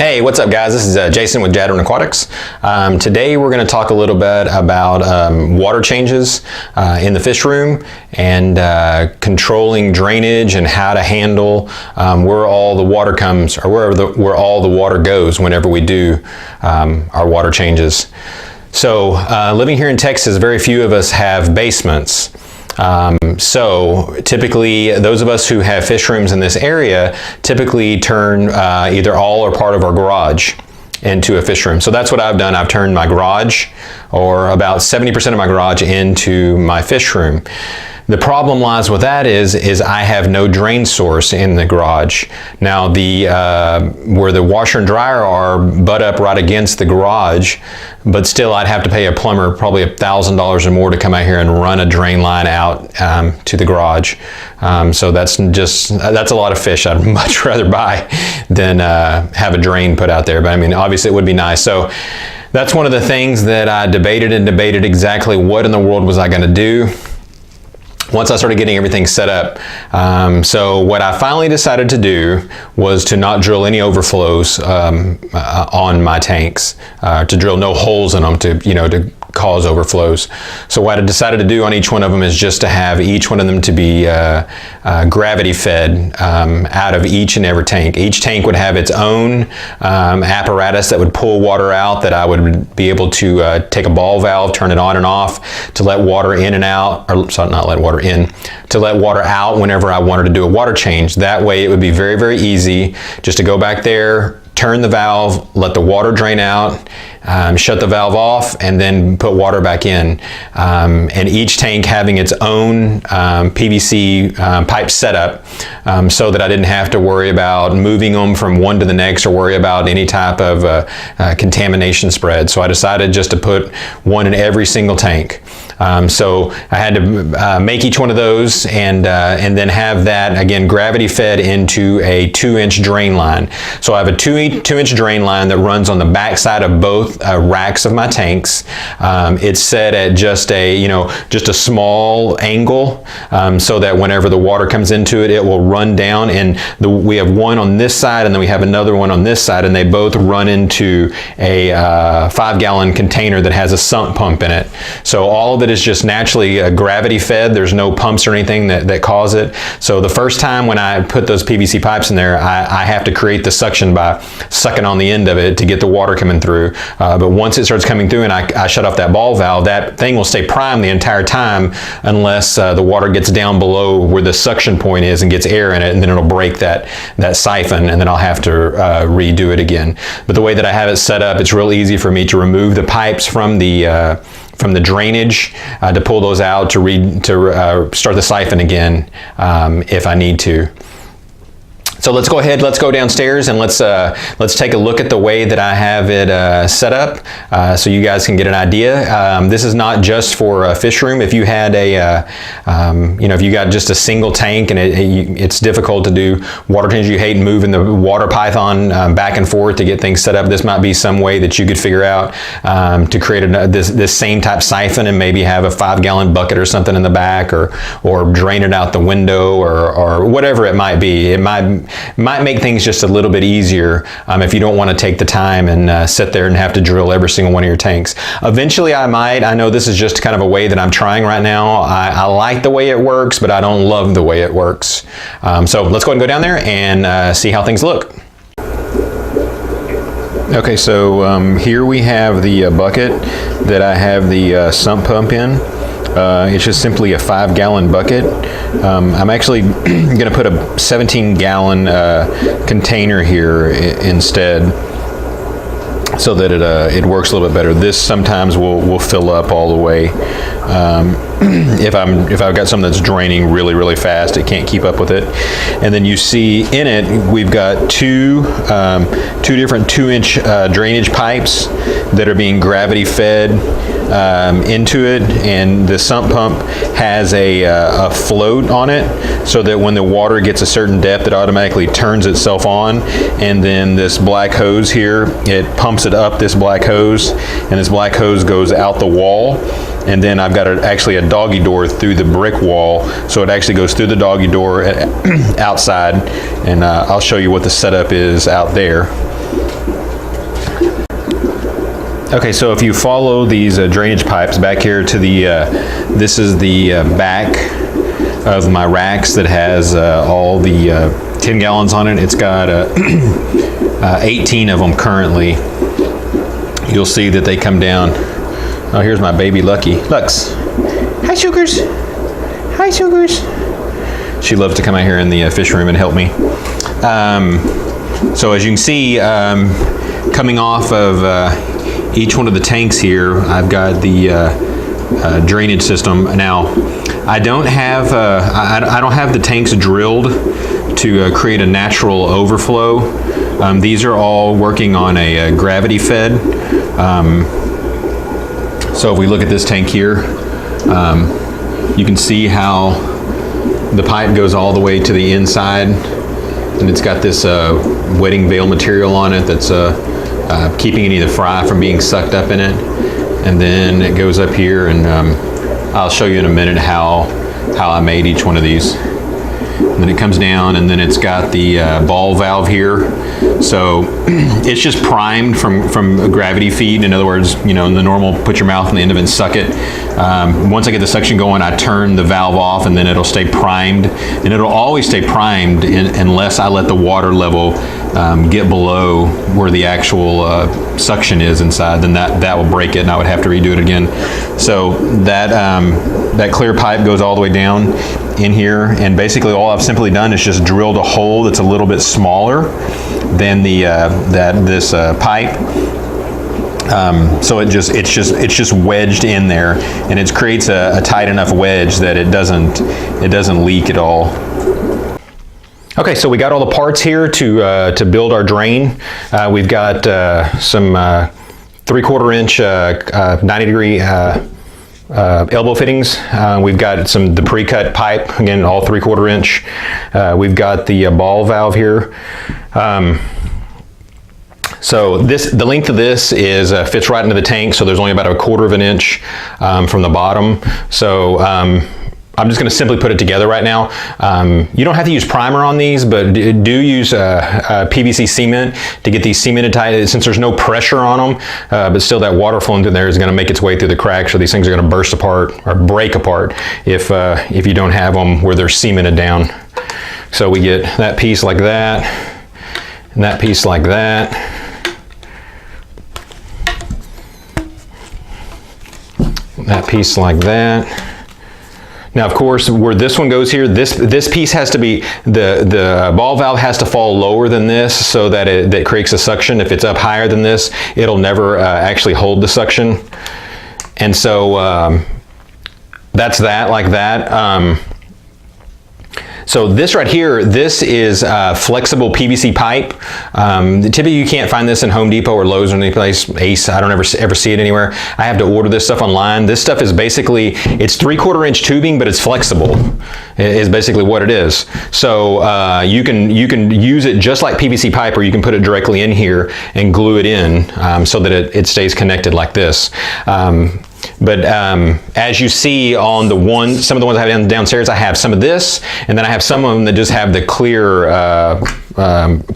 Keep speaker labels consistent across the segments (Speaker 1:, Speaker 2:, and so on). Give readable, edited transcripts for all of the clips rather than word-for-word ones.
Speaker 1: Hey, what's up guys? This is Jason with Jadren Aquatics. Today we're going to talk a little bit about water changes in the fish room and controlling drainage and how to handle where all the water comes, or where all the water goes whenever we do our water changes. So living here in Texas, very few of us have basements. So typically those of us who have fish rooms in this area typically turn either all or part of our garage into a fish room. So that's what I've done. I've turned my garage, or about 70% of my garage, into my fish room. The problem lies with that is I have no drain source in the garage. Now where the washer and dryer are butt up right against the garage, but still I'd have to pay a plumber probably $1,000 or more to come out here and run a drain line out to the garage. So that's a lot of fish I'd much rather buy than have a drain put out there. But I mean, obviously it would be nice. So that's one of the things that I debated exactly what in the world was I going to do once I started getting everything set up. So what I finally decided to do was to not drill any overflows on my tanks, to drill no holes in them to cause overflows. So what I decided to do on each one of them is just to have each one of them to be gravity fed out of each and every tank. Each tank would have its own apparatus that would pull water out, that I would be able to take a ball valve, turn it on and off to let water in and out, or sorry, not let water in, to let water out whenever I wanted to do a water change. That way it would be very, very easy just to go back there, turn the valve, let the water drain out, shut the valve off, and then put water back in. And each tank having its own PVC pipe setup, so that I didn't have to worry about moving them from one to the next or worry about any type of contamination spread. So I decided just to put one in every single tank. So I had to make each one of those and then have that, again, gravity fed into a 2-inch drain line. So I have a 2-inch drain line that runs on the back side of both racks of my tanks. It's set at just a small angle, so that whenever the water comes into it, it will run down, and we have one on this side and then we have another one on this side, and they both run into a 5-gallon container that has a sump pump in it. So all of it is just naturally gravity fed. There's no pumps or anything that cause it. So the first time when I put those PVC pipes in there, I have to create the suction by sucking on the end of it to get the water coming through. But once it starts coming through and I shut off that ball valve, that thing will stay primed the entire time unless the water gets down below where the suction point is and gets air in it, and then it'll break that siphon, and then I'll have to redo it again. But the way that I have it set up, it's real easy for me to remove the pipes from the drainage, to pull those out, to start the siphon again if I need to. So let's go downstairs and let's take a look at the way that I have it set up, so you guys can get an idea. This is not just for a fish room. If you had if you got just a single tank and it's difficult to do water changes, you hate moving the water python back and forth to get things set up, this might be some way that you could figure out to create this same type siphon and maybe have a 5-gallon bucket or something in the back, or drain it out the window, or whatever it might be. It might make things just a little bit easier if you don't want to take the time and sit there and have to drill every single one of your tanks. Eventually I might. I know this is just kind of a way that I'm trying right now. I like the way it works, but I don't love the way it works. So let's go ahead and go down there and see how things look. Okay, so here we have the bucket that I have the sump pump in. It's just simply a 5-gallon bucket. I'm actually going to put a 17-gallon container here instead, so that it works a little bit better. This sometimes will fill up all the way. If I've got something that's draining really, really fast, it can't keep up with it. And then you see in it, we've got two different 2-inch drainage pipes that are being gravity fed into it, and the sump pump has a float on it, so that when the water gets a certain depth, it automatically turns itself on, and then this black hose here, it pumps it up this black hose, and this black hose goes out the wall, and then I've got actually a doggy door through the brick wall, so it actually goes through the doggy door outside, and I'll show you what the setup is out there. Okay, so if you follow these drainage pipes back here to the, this is the back of my racks that has all the 10 gallons on it. It's got 18 of them currently. You'll see that they come down. Oh, here's my baby Lucky. Lux. Hi, Sugars. Hi, Sugars. She loves to come out here in the fish room and help me. So as you can see, coming off of each one of the tanks here, I've got the drainage system. Now, I don't have the tanks drilled to create a natural overflow. These are all working on a gravity fed. So if we look at this tank here, you can see how the pipe goes all the way to the inside, and it's got this wetting veil material on it that's keeping any of the fry from being sucked up in it. And then it goes up here, and I'll show you in a minute how I made each one of these. And then it comes down, and then it's got the ball valve here. So it's just primed from a gravity feed. In other words, you know, in the normal, put your mouth on the end of it and suck it. Once I get the suction going, I turn the valve off, and then it'll stay primed. And it'll always stay primed unless I let the water level get below where the actual suction is inside. Then that will break it, and I would have to redo it again. So that clear pipe goes all the way down in here, and basically all I've simply done is just drilled a hole that's a little bit smaller than this pipe. So it's just wedged in there, and it creates a tight enough wedge that it doesn't leak at all. Okay, so we got all the parts here to build our drain. We've got some 3/4 inch 90-degree elbow fittings. We've got the pre-cut pipe, again, all 3/4 inch. We've got the ball valve here. So the length of this is fits right into the tank, so there's only about 1/4 of an inch from the bottom. So I'm just going to simply put it together right now. You don't have to use primer on these, but do use PVC cement to get these cemented tight, since there's no pressure on them, but still that water flowing through there is going to make its way through the cracks, so these things are going to burst apart or break apart if you don't have them where they're cemented down. So we get that piece like that, and that piece like that. That piece like that. Now, of course, where this one goes here, this piece has to be, the ball valve has to fall lower than this so that that creates a suction. If it's up higher than this, it'll never actually hold the suction. And so that's that, like that. So this right here, this is flexible PVC pipe. Typically you can't find this in Home Depot or Lowe's or any place. Ace, I don't ever see it anywhere. I have to order this stuff online. This stuff is basically, it's 3/4 inch tubing, but it's flexible, is basically what it is. So you can use it just like PVC pipe, or you can put it directly in here and glue it in so that it stays connected like this. But as you see on some of the ones I have downstairs, I have some of this, and then I have some of them that just have the clear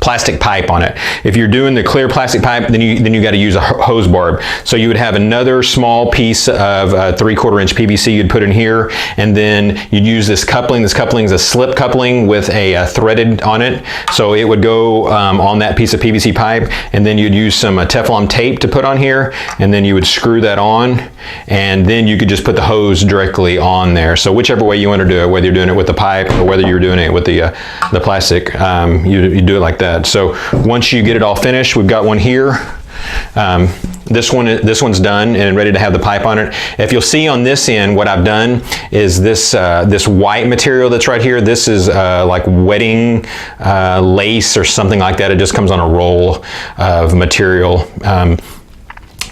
Speaker 1: plastic pipe on it. If you're doing the clear plastic pipe, then you got to use a hose barb. So you would have another small piece of 3/4 inch PVC you'd put in here, and then you'd use this coupling. This coupling is a slip coupling with a threaded on it. So it would go on that piece of PVC pipe, and then you'd use some Teflon tape to put on here, and then you would screw that on, and then you could just put the hose directly on there. So whichever way you want to do it, whether you're doing it with the pipe or whether you're doing it with the plastic, you do it like that. So once you get it all finished, we've got one here. This one's done and ready to have the pipe on it. If you'll see on this end, what I've done is this white material that's right here. This is like wetting lace or something like that. It just comes on a roll of material.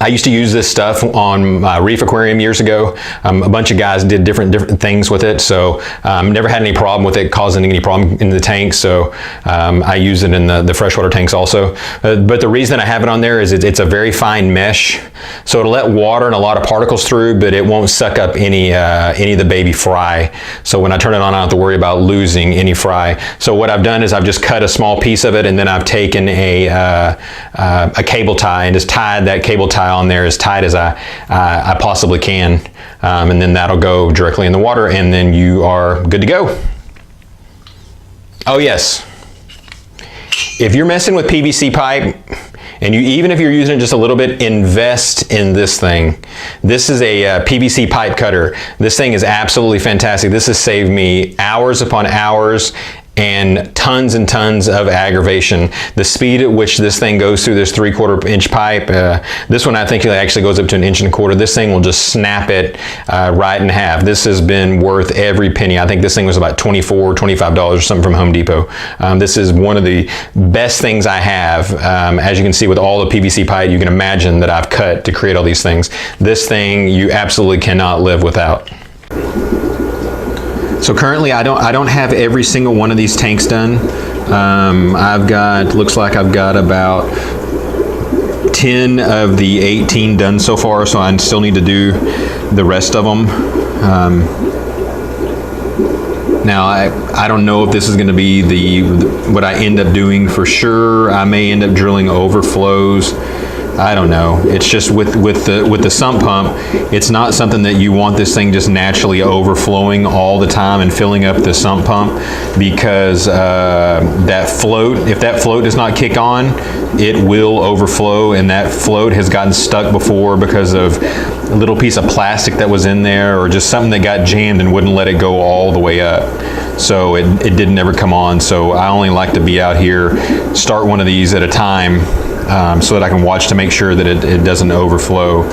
Speaker 1: I used to use this stuff on my reef aquarium years ago. A bunch of guys did different things with it, so never had any problem with it causing any problem in the tank. So I use it in the freshwater tanks also. But the reason I have it on there is it's a very fine mesh, so it'll let water and a lot of particles through, but it won't suck up any of the baby fry. So when I turn it on, I don't have to worry about losing any fry. So what I've done is I've just cut a small piece of it, and then I've taken a cable tie and just tied that cable tie on there as tight as I possibly can. And then that'll go directly in the water, and then you are good to go. Oh yes, if you're messing with PVC pipe, and even if you're using it just a little bit, invest in this thing. This is a PVC pipe cutter. This thing is absolutely fantastic. This has saved me hours upon hours and tons of aggravation. The speed at which this thing goes through this 3/4 inch pipe, this one I think it actually goes up to 1 1/4 inch. This thing will just snap it right in half. This has been worth every penny. I think this thing was about $24, $25 or something from Home Depot. This is one of the best things I have. As you can see with all the PVC pipe you can imagine that I've cut to create all these things. This thing you absolutely cannot live without. So currently I don't have every single one of these tanks done. Looks like I've got about 10 of the 18 done so far, so I still need to do the rest of them. Now I don't know if this is going to be what I end up doing for sure. I may end up drilling overflows. I don't know. It's just with the sump pump, it's not something that you want this thing just naturally overflowing all the time and filling up the sump pump, because that float, if that float does not kick on, it will overflow, and that float has gotten stuck before because of a little piece of plastic that was in there or just something that got jammed and wouldn't let it go all the way up. So it didn't ever come on. So I only like to be out here, start one of these at a time, so that I can watch to make sure that it doesn't overflow.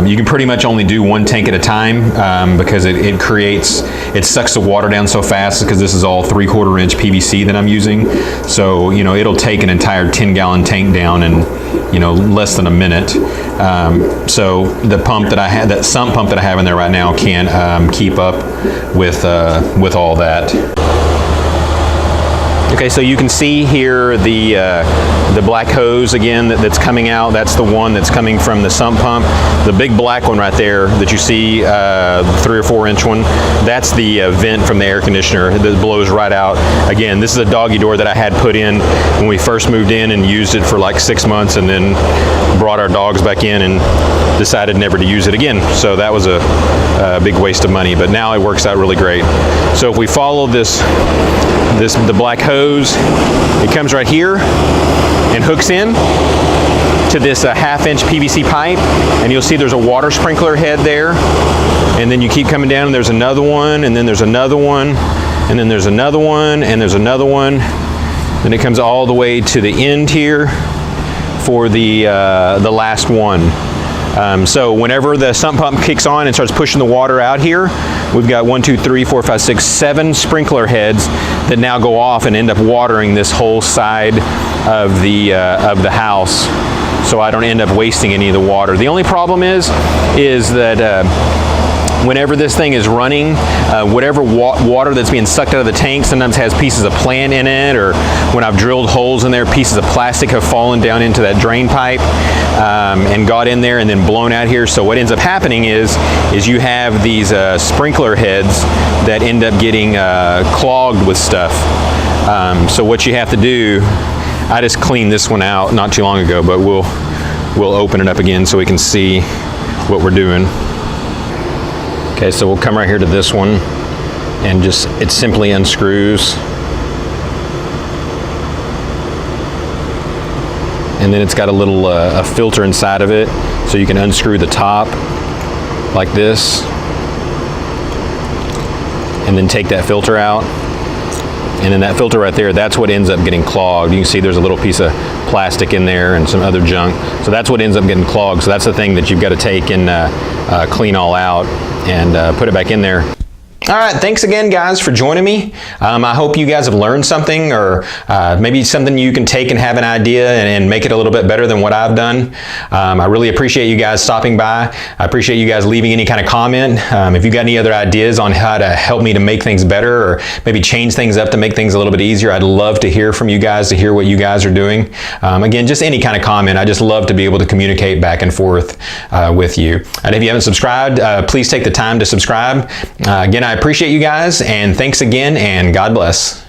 Speaker 1: You can pretty much only do one tank at a time because it sucks the water down so fast, because this is all 3/4 inch PVC that I'm using. So, you know, it'll take an entire 10-gallon tank down in, you know, less than a minute. So the pump that I have, that sump pump that I have in there right now, can't keep up with all that. Okay, so you can see here the black hose again that's coming out. That's the one that's coming from the sump pump. The big black one right there that you see, 3 or 4 inch one, that's the vent from the air conditioner that blows right out. Again, this is a doggy door that I had put in when we first moved in and used it for like 6 months, and then brought our dogs back in and decided never to use it again. So that was a big waste of money, but now it works out really great. So if we follow the black hose, it comes right here and hooks in to this 1/2 inch PVC pipe, and you'll see there's a water sprinkler head there, and then you keep coming down and there's another one, and then there's another one, and then there's another one, and there's another one. Then it comes all the way to the end here for the last one. So whenever the sump pump kicks on and starts pushing the water out here, we've got 1, 2, 3, 4, 5, 6, 7 sprinkler heads that now go off and end up watering this whole side of the house, so I don't end up wasting any of the water. The only problem is that whenever this thing is running, whatever water that's being sucked out of the tank sometimes has pieces of plant in it, or when I've drilled holes in there, pieces of plastic have fallen down into that drain pipe and got in there and then blown out here. So what ends up happening is you have these sprinkler heads that end up getting clogged with stuff. So what you have to do, I just cleaned this one out not too long ago, but we'll open it up again so we can see what we're doing. Okay, so we'll come right here to this one, and it simply unscrews. And then it's got a little a filter inside of it, so you can unscrew the top like this, and then take that filter out. And then that filter right there, that's what ends up getting clogged. You can see there's a little piece of plastic in there and some other junk. So that's what ends up getting clogged. So that's the thing that you've got to take and clean all out and put it back in there. All right, thanks again, guys, for joining me. I hope you guys have learned something, or maybe something you can take and have an idea and make it a little bit better than what I've done. I really appreciate you guys stopping by. I appreciate you guys leaving any kind of comment. If you got any other ideas on how to help me to make things better, or maybe change things up to make things a little bit easier, I'd love to hear from you guys, to hear what you guys are doing. Again, just any kind of comment. I just love to be able to communicate back and forth with you. And if you haven't subscribed, please take the time to subscribe. Again, I appreciate you guys, and thanks again, and God bless.